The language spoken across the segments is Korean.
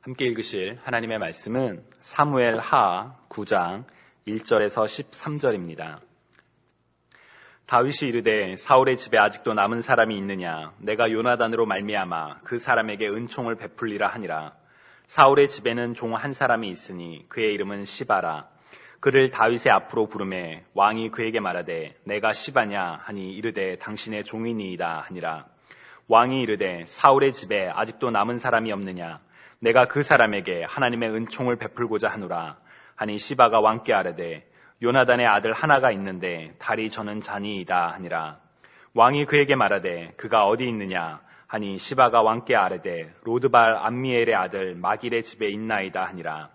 함께 읽으실 하나님의 말씀은 사무엘 하 9장 1절에서 13절입니다. 다윗이 이르되 사울의 집에 아직도 남은 사람이 있느냐? 내가 요나단으로 말미암아 그 사람에게 은총을 베풀리라 하니라. 사울의 집에는 종 한 사람이 있으니 그의 이름은 시바라. 그를 다윗의 앞으로 부르매 왕이 그에게 말하되 내가 시바냐 하니 이르되 당신의 종이니이다 하니라. 왕이 이르되 사울의 집에 아직도 남은 사람이 없느냐? 내가 그 사람에게 하나님의 은총을 베풀고자 하노라 하니 시바가 왕께 아뢰되 요나단의 아들 하나가 있는데 다리 저는 자니이다 하니라. 왕이 그에게 말하되 그가 어디 있느냐 하니 시바가 왕께 아뢰되 로드발 암미엘의 아들 마길의 집에 있나이다 하니라.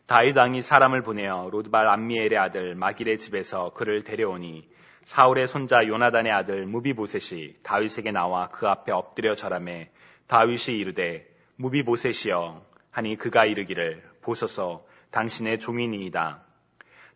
다윗 왕이 사람을 보내어 로드발 암미엘의 아들 마길의 집에서 그를 데려오니 사울의 손자 요나단의 아들 무비보셋이 다윗에게 나와 그 앞에 엎드려 절하매 다윗이 이르되 무비보셋이여 하니 그가 이르기를 보소서 당신의 종이니이다.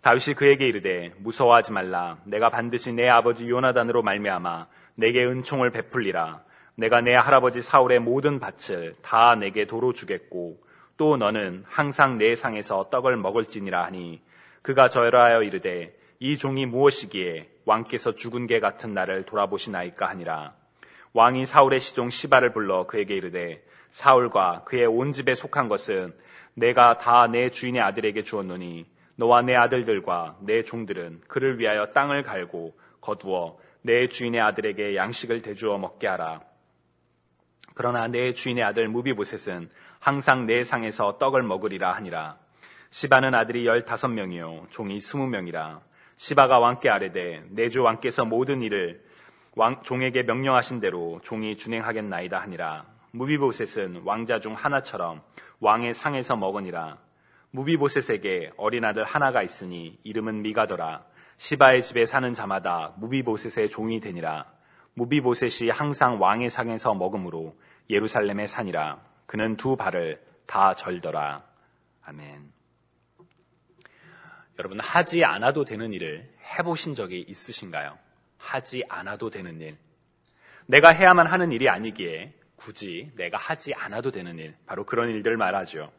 다윗이 그에게 이르되 무서워하지 말라. 내가 반드시 내 아버지 요나단으로 말미암아 내게 은총을 베풀리라. 내가 내 할아버지 사울의 모든 밭을 다 내게 도로 주겠고 또 너는 항상 내 상에서 떡을 먹을지니라 하니 그가 절하여 이르되 이 종이 무엇이기에 왕께서 죽은 개 같은 나를 돌아보시나이까 하니라. 왕이 사울의 시종 시바를 불러 그에게 이르되 사울과 그의 온 집에 속한 것은 내가 다 내 주인의 아들에게 주었노니 너와 내 아들들과 내 종들은 그를 위하여 땅을 갈고 거두어 내 주인의 아들에게 양식을 대주어 먹게 하라. 그러나 내 주인의 아들 무비보셋은 항상 내 상에서 떡을 먹으리라 하니라. 시바는 아들이 15명이요 종이 20명이라. 시바가 왕께 아뢰되 내 주 왕께서 모든 일을 종에게 명령하신 대로 종이 준행하겠나이다 하니라. 무비보셋은 왕자 중 하나처럼 왕의 상에서 먹으니라. 무비보셋에게 어린 아들 하나가 있으니 이름은 미가더라. 시바의 집에 사는 자마다 무비보셋의 종이 되니라. 무비보셋이 항상 왕의 상에서 먹으므로 예루살렘에 사니라. 그는 두 발을 다 절더라. 아멘. 여러분, 하지 않아도 되는 일을 해보신 적이 있으신가요? 하지 않아도 되는 일. 내가 해야만 하는 일이 아니기에 굳이 내가 하지 않아도 되는 일, 바로 그런 일들 말하죠.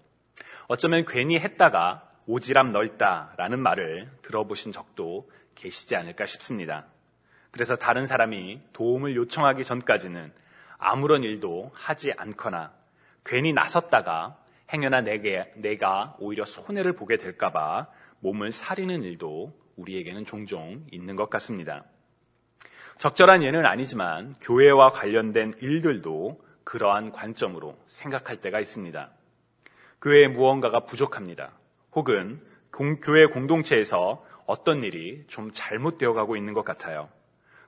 어쩌면 괜히 했다가 오지랖 넓다라는 말을 들어보신 적도 계시지 않을까 싶습니다. 그래서 다른 사람이 도움을 요청하기 전까지는 아무런 일도 하지 않거나 괜히 나섰다가 행여나 내가 오히려 손해를 보게 될까봐 몸을 사리는 일도 우리에게는 종종 있는 것 같습니다. 적절한 예는 아니지만 교회와 관련된 일들도 그러한 관점으로 생각할 때가 있습니다. 교회에 무언가가 부족합니다. 혹은 교회 공동체에서 어떤 일이 좀 잘못되어 가고 있는 것 같아요.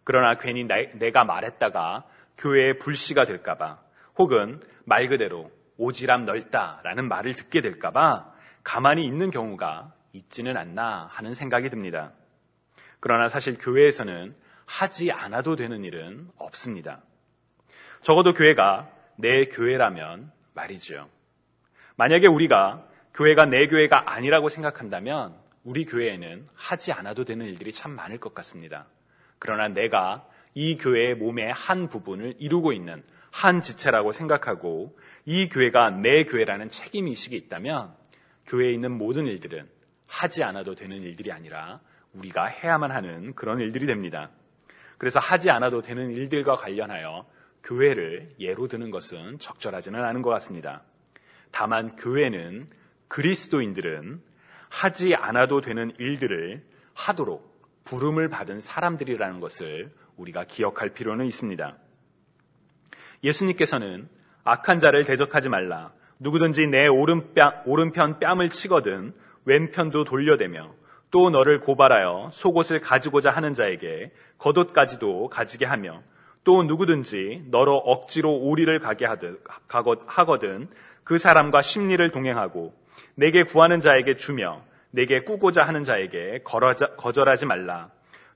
그러나 괜히 내가 말했다가 교회에 불씨가 될까봐 혹은 말 그대로 오지랖 넓다라는 말을 듣게 될까봐 가만히 있는 경우가 있지는 않나 하는 생각이 듭니다. 그러나 사실 교회에서는 하지 않아도 되는 일은 없습니다. 적어도 교회가 내 교회라면 말이죠. 만약에 우리가 교회가 내 교회가 아니라고 생각한다면 우리 교회에는 하지 않아도 되는 일들이 참 많을 것 같습니다. 그러나 내가 이 교회의 몸의 한 부분을 이루고 있는 한 지체라고 생각하고 이 교회가 내 교회라는 책임의식이 있다면 교회에 있는 모든 일들은 하지 않아도 되는 일들이 아니라 우리가 해야만 하는 그런 일들이 됩니다. 그래서 하지 않아도 되는 일들과 관련하여 교회를 예로 드는 것은 적절하지는 않은 것 같습니다. 다만 교회는 그리스도인들은 하지 않아도 되는 일들을 하도록 부름을 받은 사람들이라는 것을 우리가 기억할 필요는 있습니다. 예수님께서는 악한 자를 대적하지 말라. 누구든지 내 오른편 뺨을 치거든 왼편도 돌려대며 또 너를 고발하여 속옷을 가지고자 하는 자에게 겉옷까지도 가지게 하며 또 누구든지 너로 억지로 오리를 가게 하거든 그 사람과 심리를 동행하고 내게 구하는 자에게 주며 내게 꾸고자 하는 자에게 거절하지 말라.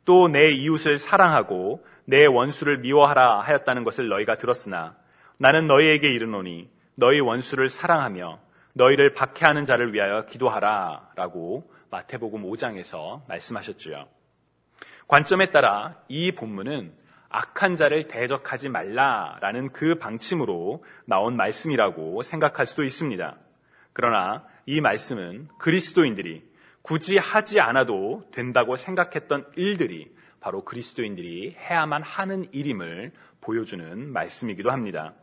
또 내 이웃을 사랑하고 내 원수를 미워하라 하였다는 것을 너희가 들었으나 나는 너희에게 이르노니 너희 원수를 사랑하며 너희를 박해하는 자를 위하여 기도하라 라고 마태복음 5장에서 말씀하셨죠. 관점에 따라 이 본문은 악한 자를 대적하지 말라라는 그 방침으로 나온 말씀이라고 생각할 수도 있습니다. 그러나 이 말씀은 그리스도인들이 굳이 하지 않아도 된다고 생각했던 일들이 바로 그리스도인들이 해야만 하는 일임을 보여주는 말씀이기도 합니다.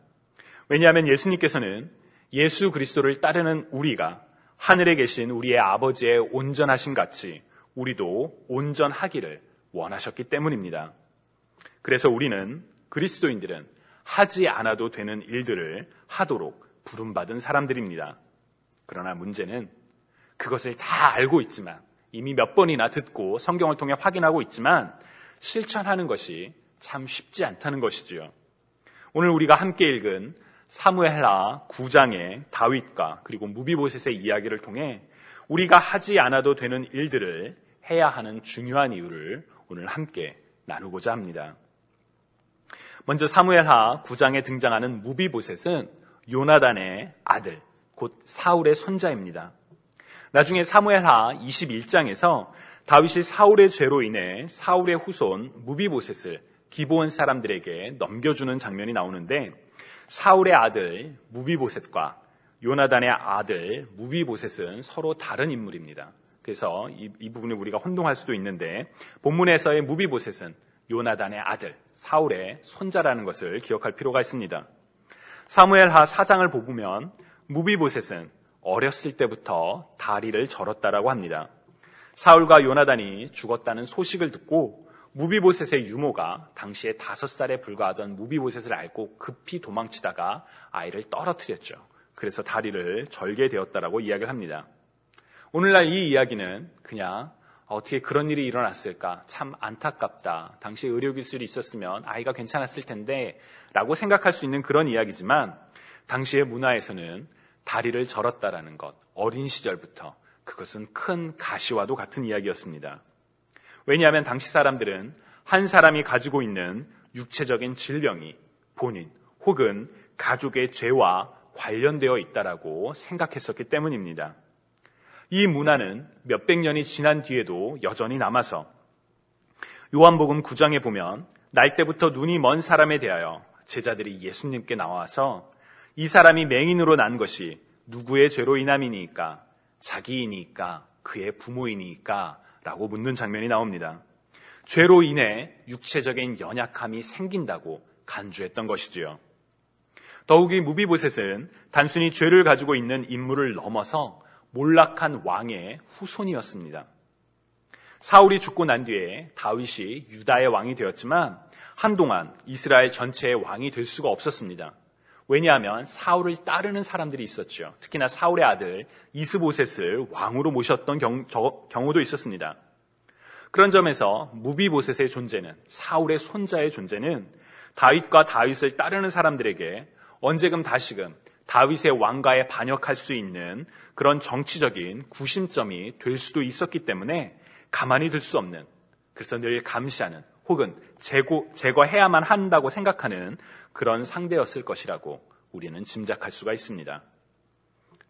왜냐하면 예수님께서는 예수 그리스도를 따르는 우리가 하늘에 계신 우리의 아버지의 온전하심 같이 우리도 온전하기를 원하셨기 때문입니다. 그래서 우리는 그리스도인들은 하지 않아도 되는 일들을 하도록 부름받은 사람들입니다. 그러나 문제는 그것을 다 알고 있지만 이미 몇 번이나 듣고 성경을 통해 확인하고 있지만 실천하는 것이 참 쉽지 않다는 것이지요. 오늘 우리가 함께 읽은 사무엘하 9장의 다윗과 그리고 무비보셋의 이야기를 통해 우리가 하지 않아도 되는 일들을 해야 하는 중요한 이유를 오늘 함께 나누고자 합니다. 먼저 사무엘하 9장에 등장하는 무비보셋은 요나단의 아들, 곧 사울의 손자입니다. 나중에 사무엘하 21장에서 다윗이 사울의 죄로 인해 사울의 후손 무비보셋을 기브온 사람들에게 넘겨주는 장면이 나오는데 사울의 아들 무비보셋과 요나단의 아들 무비보셋은 서로 다른 인물입니다. 그래서 이 부분을 우리가 혼동할 수도 있는데 본문에서의 무비보셋은 요나단의 아들 사울의 손자라는 것을 기억할 필요가 있습니다. 사무엘하 4장을 보면 무비보셋은 어렸을 때부터 다리를 절었다라고 합니다. 사울과 요나단이 죽었다는 소식을 듣고 무비보셋의 유모가 당시에 5살에 불과하던 무비보셋을 알고 급히 도망치다가 아이를 떨어뜨렸죠. 그래서 다리를 절게 되었다라고 이야기를 합니다. 오늘날 이 이야기는 그냥 어떻게 그런 일이 일어났을까? 참 안타깝다. 당시에 의료기술이 있었으면 아이가 괜찮았을 텐데 라고 생각할 수 있는 그런 이야기지만 당시의 문화에서는 다리를 절었다라는 것, 어린 시절부터 그것은 큰 가시와도 같은 이야기였습니다. 왜냐하면 당시 사람들은 한 사람이 가지고 있는 육체적인 질병이 본인 혹은 가족의 죄와 관련되어 있다라고 생각했었기 때문입니다. 이 문화는 몇백 년이 지난 뒤에도 여전히 남아서 요한복음 9장에 보면 날 때부터 눈이 먼 사람에 대하여 제자들이 예수님께 나와서 이 사람이 맹인으로 난 것이 누구의 죄로 인함이니까? 자기이니까? 그의 부모이니까? 라고 묻는 장면이 나옵니다. 죄로 인해 육체적인 연약함이 생긴다고 간주했던 것이지요. 더욱이 무비보셋은 단순히 죄를 가지고 있는 인물을 넘어서 몰락한 왕의 후손이었습니다. 사울이 죽고 난 뒤에 다윗이 유다의 왕이 되었지만 한동안 이스라엘 전체의 왕이 될 수가 없었습니다. 왜냐하면 사울을 따르는 사람들이 있었죠. 특히나 사울의 아들 이스보셋을 왕으로 모셨던 경우도 있었습니다. 그런 점에서 무비보셋의 존재는, 사울의 손자의 존재는 다윗과 다윗을 따르는 사람들에게 언제금 다시금 다윗의 왕가에 반역할 수 있는 그런 정치적인 구심점이 될 수도 있었기 때문에 가만히 둘 수 없는, 그래서 늘 감시하는 혹은 제거해야만 한다고 생각하는 그런 상대였을 것이라고 우리는 짐작할 수가 있습니다.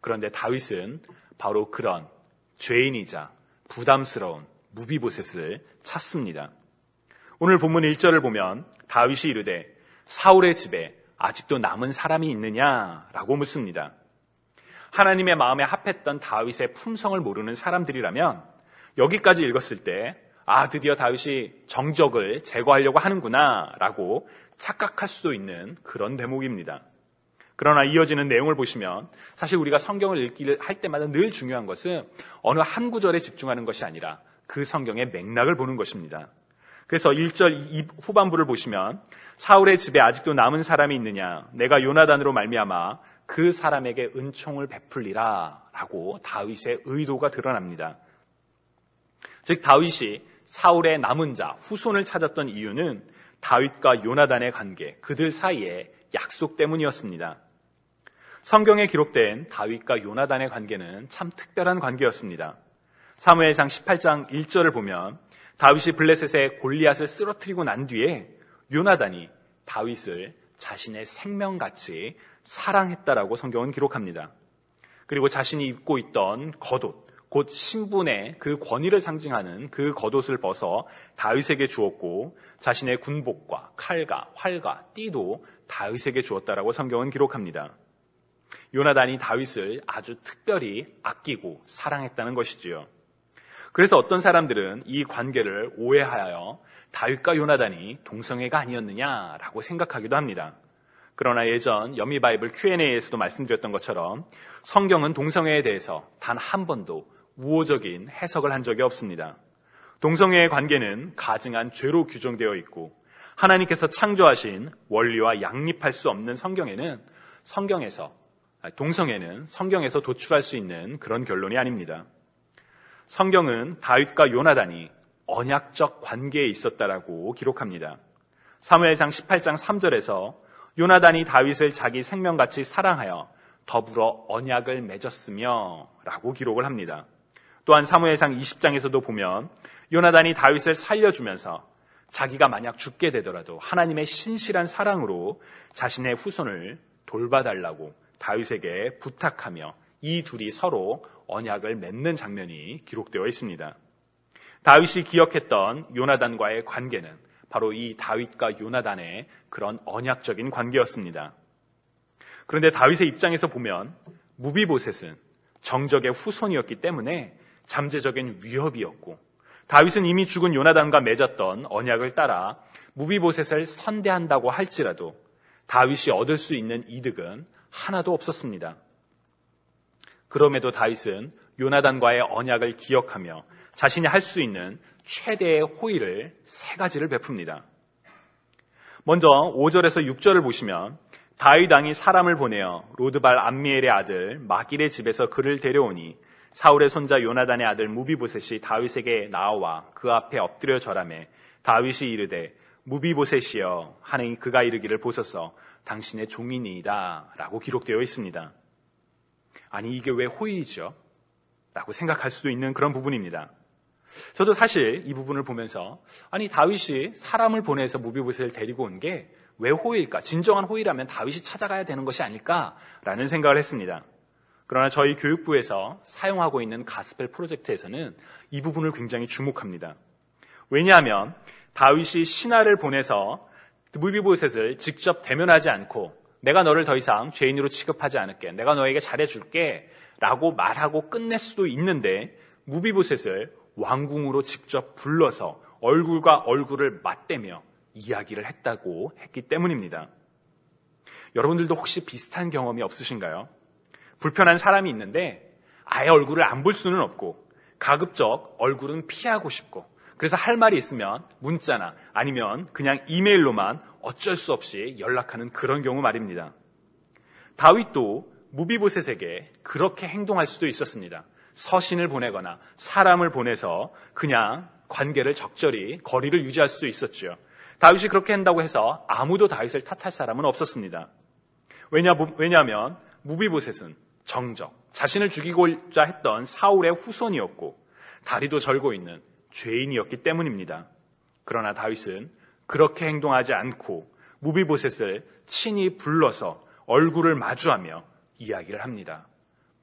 그런데 다윗은 바로 그런 죄인이자 부담스러운 무비보셋을 찾습니다. 오늘 본문 1절을 보면 다윗이 이르되 사울의 집에 아직도 남은 사람이 있느냐라고 묻습니다. 하나님의 마음에 합했던 다윗의 품성을 모르는 사람들이라면 여기까지 읽었을 때 드디어 다윗이 정적을 제거하려고 하는구나 라고 착각할 수도 있는 그런 대목입니다. 그러나 이어지는 내용을 보시면 사실 우리가 성경을 읽기를 할 때마다 늘 중요한 것은 어느 한 구절에 집중하는 것이 아니라 그 성경의 맥락을 보는 것입니다. 그래서 1절 후반부를 보시면 사울의 집에 아직도 남은 사람이 있느냐? 내가 요나단으로 말미암아 그 사람에게 은총을 베풀리라 라고 다윗의 의도가 드러납니다. 즉 다윗이 사울의 남은 자, 후손을 찾았던 이유는 다윗과 요나단의 관계, 그들 사이의 약속 때문이었습니다. 성경에 기록된 다윗과 요나단의 관계는 참 특별한 관계였습니다. 사무엘상 18장 1절을 보면 다윗이 블레셋의 골리앗을 쓰러뜨리고 난 뒤에 요나단이 다윗을 자신의 생명같이 사랑했다라고 성경은 기록합니다. 그리고 자신이 입고 있던 겉옷, 곧 신분의 그 권위를 상징하는 그 겉옷을 벗어 다윗에게 주었고 자신의 군복과 칼과 활과 띠도 다윗에게 주었다라고 성경은 기록합니다. 요나단이 다윗을 아주 특별히 아끼고 사랑했다는 것이지요. 그래서 어떤 사람들은 이 관계를 오해하여 다윗과 요나단이 동성애가 아니었느냐라고 생각하기도 합니다. 그러나 예전 연미 바이블 Q&A에서도 말씀드렸던 것처럼 성경은 동성애에 대해서 단 한 번도 우호적인 해석을 한 적이 없습니다. 동성애의 관계는 가증한 죄로 규정되어 있고 하나님께서 창조하신 원리와 양립할 수 없는 동성애는 성경에서 도출할 수 있는 그런 결론이 아닙니다. 성경은 다윗과 요나단이 언약적 관계에 있었다라고 기록합니다. 사무엘상 18장 3절에서 요나단이 다윗을 자기 생명같이 사랑하여 더불어 언약을 맺었으며 라고 기록을 합니다. 또한 사무엘상 20장에서도 보면 요나단이 다윗을 살려주면서 자기가 만약 죽게 되더라도 하나님의 신실한 사랑으로 자신의 후손을 돌봐달라고 다윗에게 부탁하며 이 둘이 서로 언약을 맺는 장면이 기록되어 있습니다. 다윗이 기억했던 요나단과의 관계는 바로 이 다윗과 요나단의 그런 언약적인 관계였습니다. 그런데 다윗의 입장에서 보면 무비보셋은 정적의 후손이었기 때문에 잠재적인 위협이었고 다윗은 이미 죽은 요나단과 맺었던 언약을 따라 무비보셋을 선대한다고 할지라도 다윗이 얻을 수 있는 이득은 하나도 없었습니다. 그럼에도 다윗은 요나단과의 언약을 기억하며 자신이 할 수 있는 최대의 호의를 세 가지를 베풉니다. 먼저 5절에서 6절을 보시면 다윗 왕이 사람을 보내어 로드발 암미엘의 아들 마길의 집에서 그를 데려오니 사울의 손자 요나단의 아들 무비보셋이 다윗에게 나와 그 앞에 엎드려 절하매 다윗이 이르되 무비보셋이여 하니 그가 이르기를 보소서 당신의 종이니이다 라고 기록되어 있습니다. 아니 이게 왜 호의이죠? 라고 생각할 수도 있는 그런 부분입니다. 저도 사실 이 부분을 보면서 아니 다윗이 사람을 보내서 무비보셋을 데리고 온 게 왜 호의일까? 진정한 호의라면 다윗이 찾아가야 되는 것이 아닐까라는 생각을 했습니다. 그러나 저희 교육부에서 사용하고 있는 가스펠 프로젝트에서는 이 부분을 굉장히 주목합니다. 왜냐하면 다윗이 신하를 보내서 무비보셋을 직접 대면하지 않고 내가 너를 더 이상 죄인으로 취급하지 않을게. 내가 너에게 잘해줄게 라고 말하고 끝낼 수도 있는데 무비보셋을 왕궁으로 직접 불러서 얼굴과 얼굴을 맞대며 이야기를 했기 때문입니다. 여러분들도 혹시 비슷한 경험이 없으신가요? 불편한 사람이 있는데 아예 얼굴을 안 볼 수는 없고 가급적 얼굴은 피하고 싶고 그래서 할 말이 있으면 문자나 아니면 그냥 이메일로만 어쩔 수 없이 연락하는 그런 경우 말입니다. 다윗도 무비보셋에게 그렇게 행동할 수도 있었습니다. 서신을 보내거나 사람을 보내서 그냥 관계를 적절히 거리를 유지할 수도 있었죠. 다윗이 그렇게 한다고 해서 아무도 다윗을 탓할 사람은 없었습니다. 왜냐하면 무비보셋은 정적, 자신을 죽이고자 했던 사울의 후손이었고 다리도 절고 있는 죄인이었기 때문입니다. 그러나 다윗은 그렇게 행동하지 않고 무비보셋을 친히 불러서 얼굴을 마주하며 이야기를 합니다.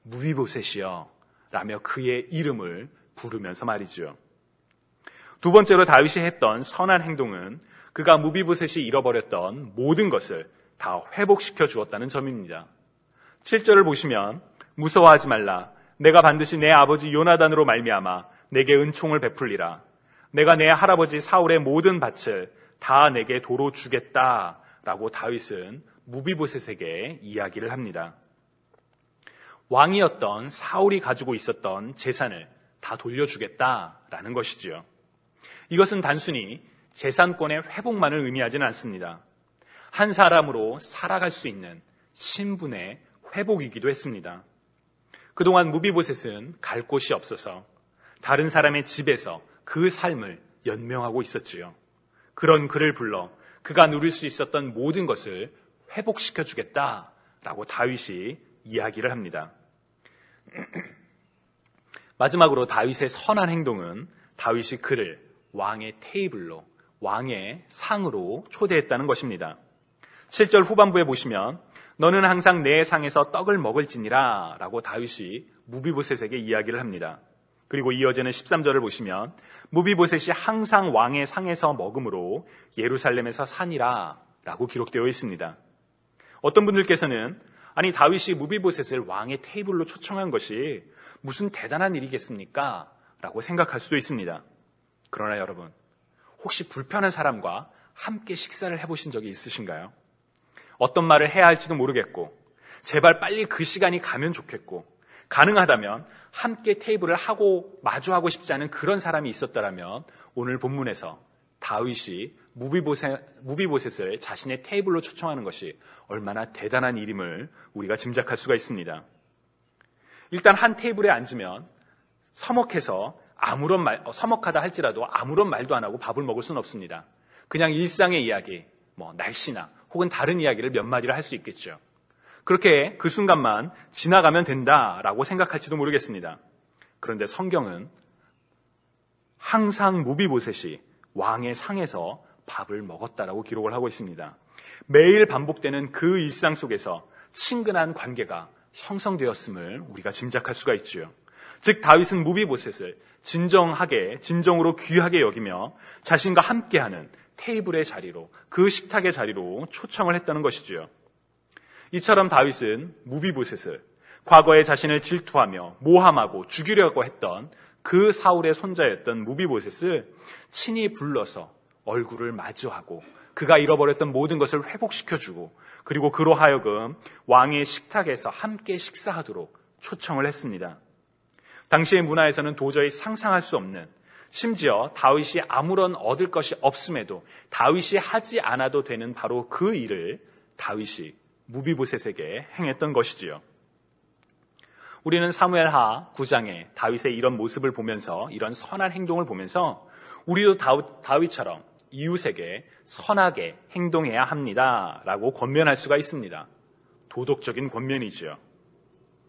무비보셋이여 라며 그의 이름을 부르면서 말이죠. 두 번째로 다윗이 했던 선한 행동은 그가 무비보셋이 잃어버렸던 모든 것을 다 회복시켜 주었다는 점입니다. 7절을 보시면 무서워하지 말라. 내가 반드시 내 아버지 요나단으로 말미암아 내게 은총을 베풀리라. 내가 내 할아버지 사울의 모든 밭을 다 내게 도로 주겠다 라고 다윗은 무비보셋에게 이야기를 합니다. 왕이었던 사울이 가지고 있었던 재산을 다 돌려주겠다라는 것이지요. 이것은 단순히 재산권의 회복만을 의미하지는 않습니다. 한 사람으로 살아갈 수 있는 신분의 회복이기도 했습니다. 그동안 무비보셋은 갈 곳이 없어서 다른 사람의 집에서 그 삶을 연명하고 있었지요. 그런 그를 불러 그가 누릴 수 있었던 모든 것을 회복시켜 주겠다라고 다윗이 이야기를 합니다. 마지막으로 다윗의 선한 행동은 다윗이 그를 왕의 테이블로, 왕의 상으로 초대했다는 것입니다. 7절 후반부에 보시면 너는 항상 내 상에서 떡을 먹을지니라 라고 다윗이 무비보셋에게 이야기를 합니다. 그리고 이어지는 13절을 보시면 무비보셋이 항상 왕의 상에서 먹음으로 예루살렘에서 사니라 라고 기록되어 있습니다. 어떤 분들께서는 아니 다윗이 무비보셋을 왕의 테이블로 초청한 것이 무슨 대단한 일이겠습니까? 라고 생각할 수도 있습니다. 그러나 여러분, 혹시 불편한 사람과 함께 식사를 해보신 적이 있으신가요? 어떤 말을 해야 할지도 모르겠고 제발 빨리 그 시간이 가면 좋겠고 가능하다면 함께 테이블을 하고 마주하고 싶지 않은 그런 사람이 있었더라면 오늘 본문에서 다윗이 무비보셋을 자신의 테이블로 초청하는 것이 얼마나 대단한 일임을 우리가 짐작할 수가 있습니다. 일단 한 테이블에 앉으면 서먹하다 할지라도 아무런 말도 안 하고 밥을 먹을 수는 없습니다. 그냥 일상의 이야기, 날씨나 혹은 다른 이야기를 몇 마디를 할 수 있겠죠. 그렇게 그 순간만 지나가면 된다라고 생각할지도 모르겠습니다. 그런데 성경은 항상 무비보셋이 왕의 상에서 밥을 먹었다라고 기록을 하고 있습니다. 매일 반복되는 그 일상 속에서 친근한 관계가 형성되었음을 우리가 짐작할 수가 있죠. 즉 다윗은 무비보셋을 진정으로 귀하게 여기며 자신과 함께하는 테이블의 자리로, 그 식탁의 자리로 초청을 했다는 것이지요. 이처럼 다윗은 무비보셋을 과거에 자신을 질투하며 모함하고 죽이려고 했던 그 사울의 손자였던 무비보셋을 친히 불러서 얼굴을 마주하고 그가 잃어버렸던 모든 것을 회복시켜주고 그리고 그로 하여금 왕의 식탁에서 함께 식사하도록 초청을 했습니다. 당시의 문화에서는 도저히 상상할 수 없는, 심지어 다윗이 아무런 얻을 것이 없음에도 다윗이 하지 않아도 되는 바로 그 일을 다윗이 무비보셋에게 행했던 것이지요. 우리는 사무엘하 9장에 다윗의 이런 모습을 보면서, 이런 선한 행동을 보면서 우리도 다윗처럼 이웃에게 선하게 행동해야 합니다 라고 권면할 수가 있습니다. 도덕적인 권면이죠.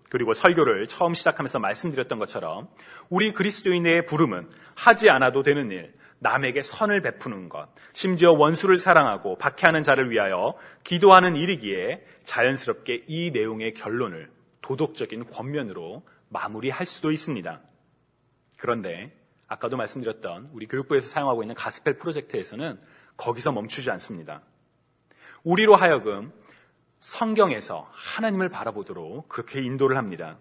그리고 설교를 처음 시작하면서 말씀드렸던 것처럼 우리 그리스도인의 부름은 하지 않아도 되는 일, 남에게 선을 베푸는 것, 심지어 원수를 사랑하고 박해하는 자를 위하여 기도하는 일이기에 자연스럽게 이 내용의 결론을 도덕적인 권면으로 마무리할 수도 있습니다. 그런데 아까도 말씀드렸던 우리 교육부에서 사용하고 있는 가스펠 프로젝트에서는 거기서 멈추지 않습니다. 우리로 하여금 성경에서 하나님을 바라보도록 그렇게 인도를 합니다.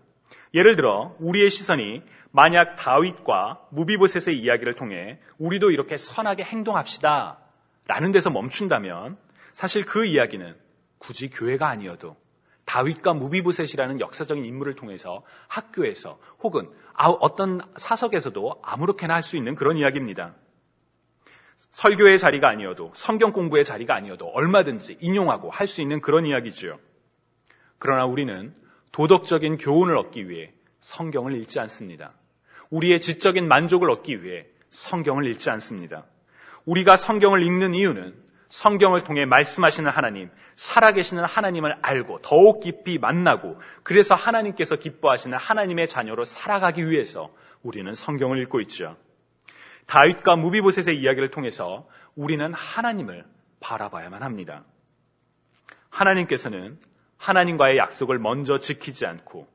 예를 들어 우리의 시선이 만약 다윗과 무비보셋의 이야기를 통해 우리도 이렇게 선하게 행동합시다 라는 데서 멈춘다면 사실 그 이야기는 굳이 교회가 아니어도 다윗과 무비보셋이라는 역사적인 인물을 통해서 학교에서 혹은 어떤 사석에서도 아무렇게나 할 수 있는 그런 이야기입니다. 설교의 자리가 아니어도 성경 공부의 자리가 아니어도 얼마든지 인용하고 할 수 있는 그런 이야기죠. 그러나 우리는 도덕적인 교훈을 얻기 위해 성경을 읽지 않습니다. 우리의 지적인 만족을 얻기 위해 성경을 읽지 않습니다. 우리가 성경을 읽는 이유는 성경을 통해 말씀하시는 하나님, 살아계시는 하나님을 알고 더욱 깊이 만나고 그래서 하나님께서 기뻐하시는 하나님의 자녀로 살아가기 위해서 우리는 성경을 읽고 있죠. 다윗과 무비보셋의 이야기를 통해서 우리는 하나님을 바라봐야만 합니다. 하나님께서는 하나님과의 약속을 먼저 지키지 않고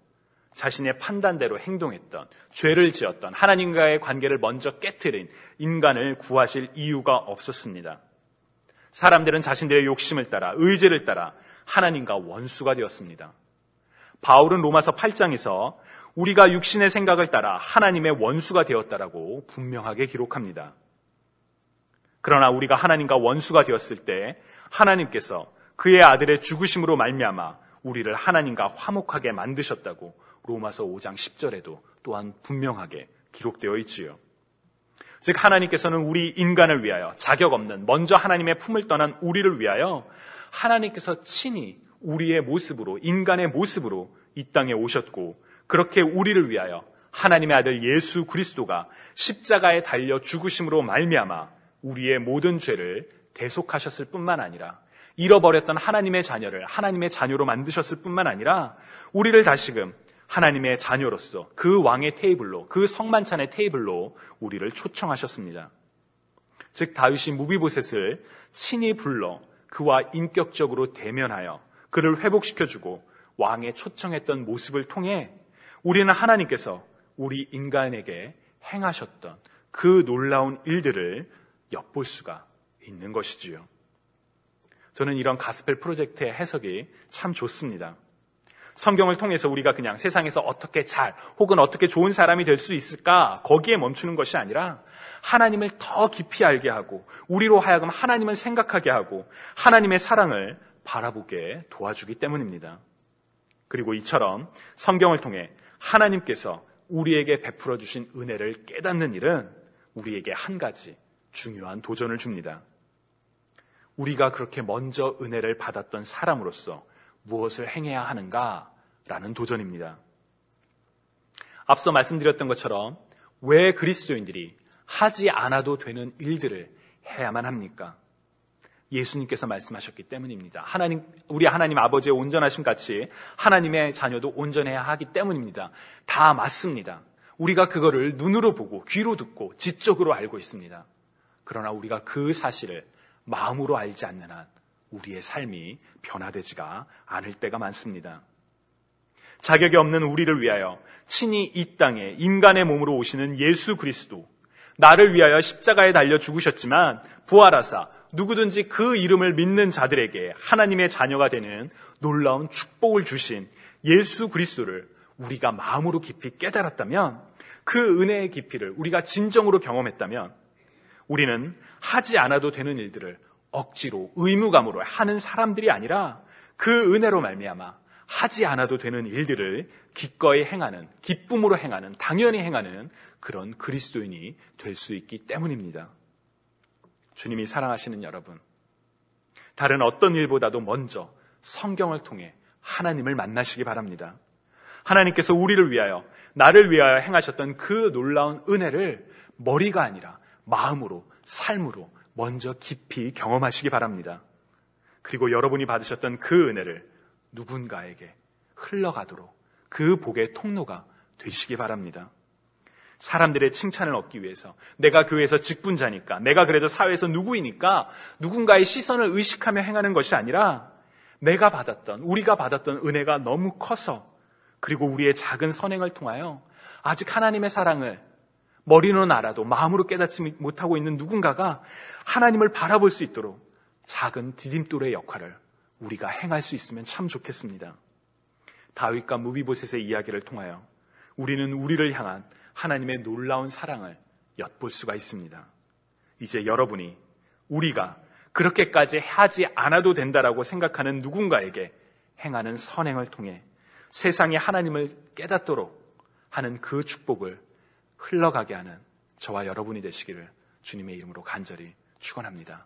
자신의 판단대로 행동했던, 죄를 지었던, 하나님과의 관계를 먼저 깨트린 인간을 구하실 이유가 없었습니다. 사람들은 자신들의 욕심을 따라, 의지를 따라 하나님과 원수가 되었습니다. 바울은 로마서 8장에서 우리가 육신의 생각을 따라 하나님의 원수가 되었다라고 분명하게 기록합니다. 그러나 우리가 하나님과 원수가 되었을 때 하나님께서 그의 아들의 죽으심으로 말미암아 우리를 하나님과 화목하게 만드셨다고 로마서 5장 10절에도 또한 분명하게 기록되어 있지요. 즉 하나님께서는 우리 인간을 위하여 자격 없는 먼저 하나님의 품을 떠난 우리를 위하여 하나님께서 친히 우리의 모습으로, 인간의 모습으로 이 땅에 오셨고 그렇게 우리를 위하여 하나님의 아들 예수 그리스도가 십자가에 달려 죽으심으로 말미암아 우리의 모든 죄를 대속하셨을 뿐만 아니라 잃어버렸던 하나님의 자녀를 하나님의 자녀로 만드셨을 뿐만 아니라 우리를 다시금 하나님의 자녀로서 그 왕의 테이블로, 그 성만찬의 테이블로 우리를 초청하셨습니다. 즉 다윗이 무비보셋을 친히 불러 그와 인격적으로 대면하여 그를 회복시켜주고 왕에 초청했던 모습을 통해 우리는 하나님께서 우리 인간에게 행하셨던 그 놀라운 일들을 엿볼 수가 있는 것이지요. 저는 이런 가스펠 프로젝트의 해석이 참 좋습니다. 성경을 통해서 우리가 그냥 세상에서 어떻게 잘 혹은 어떻게 좋은 사람이 될 수 있을까 거기에 멈추는 것이 아니라 하나님을 더 깊이 알게 하고 우리로 하여금 하나님을 생각하게 하고 하나님의 사랑을 바라보게 도와주기 때문입니다. 그리고 이처럼 성경을 통해 하나님께서 우리에게 베풀어 주신 은혜를 깨닫는 일은 우리에게 한 가지 중요한 도전을 줍니다. 우리가 그렇게 먼저 은혜를 받았던 사람으로서 무엇을 행해야 하는가라는 도전입니다. 앞서 말씀드렸던 것처럼 왜 그리스도인들이 하지 않아도 되는 일들을 해야만 합니까? 예수님께서 말씀하셨기 때문입니다. 우리 하나님 아버지의 온전하심 같이 하나님의 자녀도 온전해야 하기 때문입니다. 다 맞습니다. 우리가 그거를 눈으로 보고 귀로 듣고 지적으로 알고 있습니다. 그러나 우리가 그 사실을 마음으로 알지 않는 한 우리의 삶이 변화되지가 않을 때가 많습니다. 자격이 없는 우리를 위하여 친히 이 땅에 인간의 몸으로 오시는 예수 그리스도, 나를 위하여 십자가에 달려 죽으셨지만 부활하사 누구든지 그 이름을 믿는 자들에게 하나님의 자녀가 되는 놀라운 축복을 주신 예수 그리스도를 우리가 마음으로 깊이 깨달았다면, 그 은혜의 깊이를 우리가 진정으로 경험했다면 우리는 하지 않아도 되는 일들을 억지로 의무감으로 하는 사람들이 아니라 그 은혜로 말미암아 하지 않아도 되는 일들을 기꺼이 행하는, 기쁨으로 행하는, 당연히 행하는 그런 그리스도인이 될 수 있기 때문입니다. 주님이 사랑하시는 여러분, 다른 어떤 일보다도 먼저 성경을 통해 하나님을 만나시기 바랍니다. 하나님께서 우리를 위하여, 나를 위하여 행하셨던 그 놀라운 은혜를 머리가 아니라 마음으로, 삶으로 먼저 깊이 경험하시기 바랍니다. 그리고 여러분이 받으셨던 그 은혜를 누군가에게 흘러가도록 그 복의 통로가 되시기 바랍니다. 사람들의 칭찬을 얻기 위해서, 내가 교회에서 직분자니까, 내가 그래도 사회에서 누구이니까 누군가의 시선을 의식하며 행하는 것이 아니라 내가 받았던, 우리가 받았던 은혜가 너무 커서, 그리고 우리의 작은 선행을 통하여 아직 하나님의 사랑을 머리로는 알아도 마음으로 깨닫지 못하고 있는 누군가가 하나님을 바라볼 수 있도록 작은 디딤돌의 역할을 우리가 행할 수 있으면 참 좋겠습니다. 다윗과 무비보셋의 이야기를 통하여 우리는 우리를 향한 하나님의 놀라운 사랑을 엿볼 수가 있습니다. 이제 여러분이 우리가 그렇게까지 하지 않아도 된다라고 생각하는 누군가에게 행하는 선행을 통해 세상에 하나님을 깨닫도록 하는 그 축복을 흘러가게 하는 저와 여러분이 되시기를 주님의 이름으로 간절히 축원합니다.